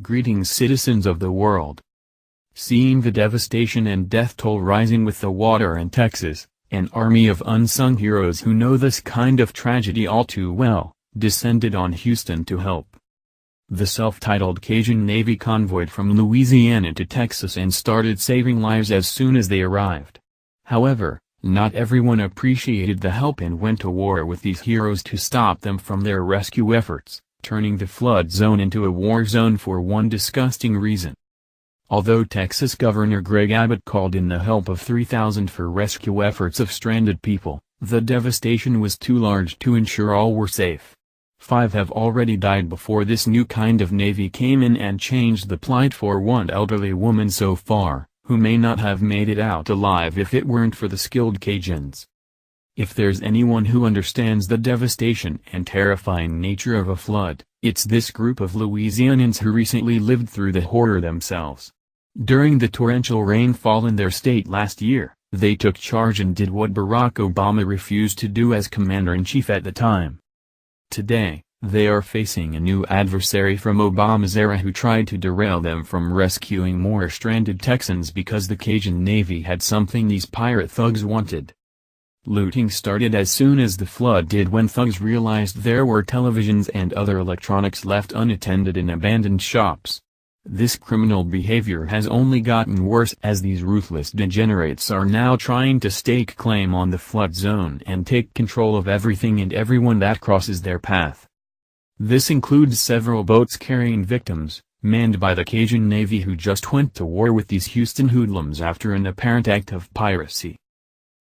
Greetings, citizens of the world. Seeing the devastation and death toll rising with the water in Texas, an army of unsung heroes who know this kind of tragedy all too well, descended on Houston to help. The self-titled Cajun Navy convoyed from Louisiana to Texas and started saving lives as soon as they arrived. However, not everyone appreciated the help and went to war with these heroes to stop them from their rescue efforts, turning the flood zone into a war zone for one disgusting reason. Although Texas Governor Greg Abbott called in the help of 3,000 for rescue efforts of stranded people, the devastation was too large to ensure all were safe. 5 have already died before this new kind of navy came in and changed the plight for one elderly woman so far, who may not have made it out alive if it weren't for the skilled Cajuns. If there's anyone who understands the devastation and terrifying nature of a flood, it's this group of Louisianans who recently lived through the horror themselves. During the torrential rainfall in their state last year, they took charge and did what Barack Obama refused to do as commander-in-chief at the time. Today, they are facing a new adversary from Obama's era who tried to derail them from rescuing more stranded Texans because the Cajun Navy had something these pirate thugs wanted. Looting started as soon as the flood did when thugs realized there were televisions and other electronics left unattended in abandoned shops. This criminal behavior has only gotten worse as these ruthless degenerates are now trying to stake claim on the flood zone and take control of everything and everyone that crosses their path. This includes several boats carrying victims, manned by the Cajun Navy who just went to war with these Houston hoodlums after an apparent act of piracy.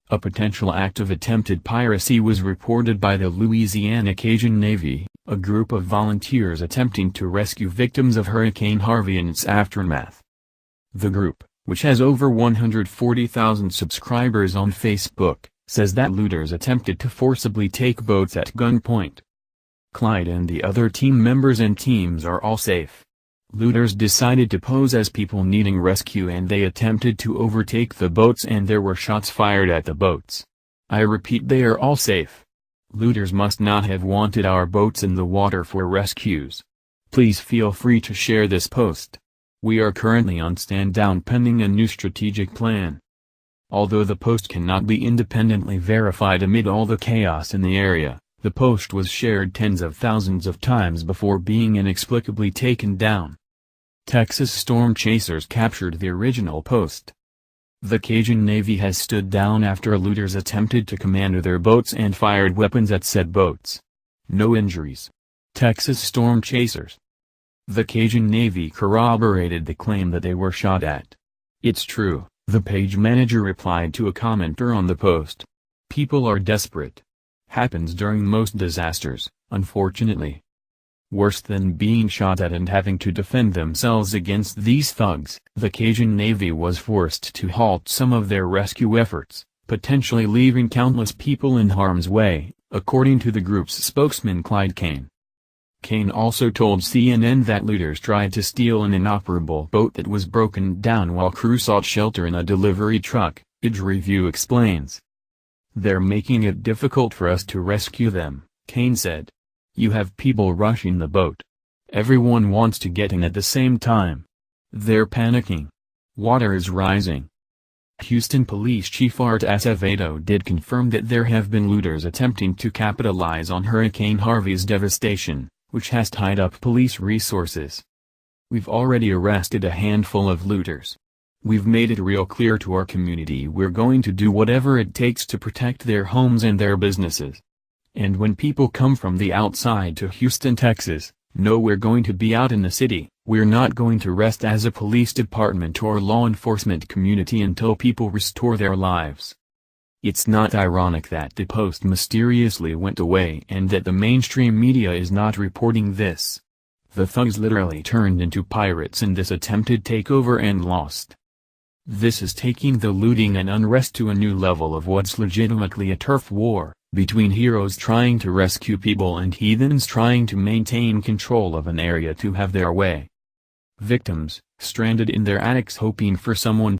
A potential act of attempted piracy was reported by the Louisiana Cajun Navy, a group of volunteers attempting to rescue victims of Hurricane Harvey and its aftermath. The group, which has over 140,000 subscribers on Facebook, says that looters attempted to forcibly take boats at gunpoint. Clyde and the other team members and teams are all safe. Looters decided to pose as people needing rescue and they attempted to overtake the boats and there were shots fired at the boats. I repeat, they are all safe. Looters must not have wanted our boats in the water for rescues. Please feel free to share this post. We are currently on stand-down pending a new strategic plan. Although the post cannot be independently verified amid all the chaos in the area, the post was shared tens of thousands of times before being inexplicably taken down. Texas storm chasers captured the original post. The Cajun Navy has stood down after looters attempted to command their boats and fired weapons at said boats. No injuries. Texas storm chasers. The Cajun Navy corroborated the claim that they were shot at. It's true, the page manager replied to a commenter on the post. People are desperate. Happens during most disasters, unfortunately. Worse than being shot at and having to defend themselves against these thugs, the Cajun Navy was forced to halt some of their rescue efforts, potentially leaving countless people in harm's way, according to the group's spokesman Clyde Kane. Kane also told CNN that looters tried to steal an inoperable boat that was broken down while crew sought shelter in a delivery truck, Age Review explains. They're making it difficult for us to rescue them, Kane said. You have people rushing the boat. Everyone wants to get in at the same time. They're panicking. Water is rising. Houston Police Chief Art Acevedo did confirm that there have been looters attempting to capitalize on Hurricane Harvey's devastation, which has tied up police resources. We've already arrested a handful of looters. We've made it real clear to our community we're going to do whatever it takes to protect their homes and their businesses. And when people come from the outside to Houston, Texas, know we're going to be out in the city, we're not going to rest as a police department or law enforcement community until people restore their lives. It's not ironic that the post mysteriously went away and that the mainstream media is not reporting this. The thugs literally turned into pirates in this attempted takeover and lost. This is taking the looting and unrest to a new level of what's legitimately a turf war, between heroes trying to rescue people and heathens trying to maintain control of an area to have their way. Victims, stranded in their attics hoping for someone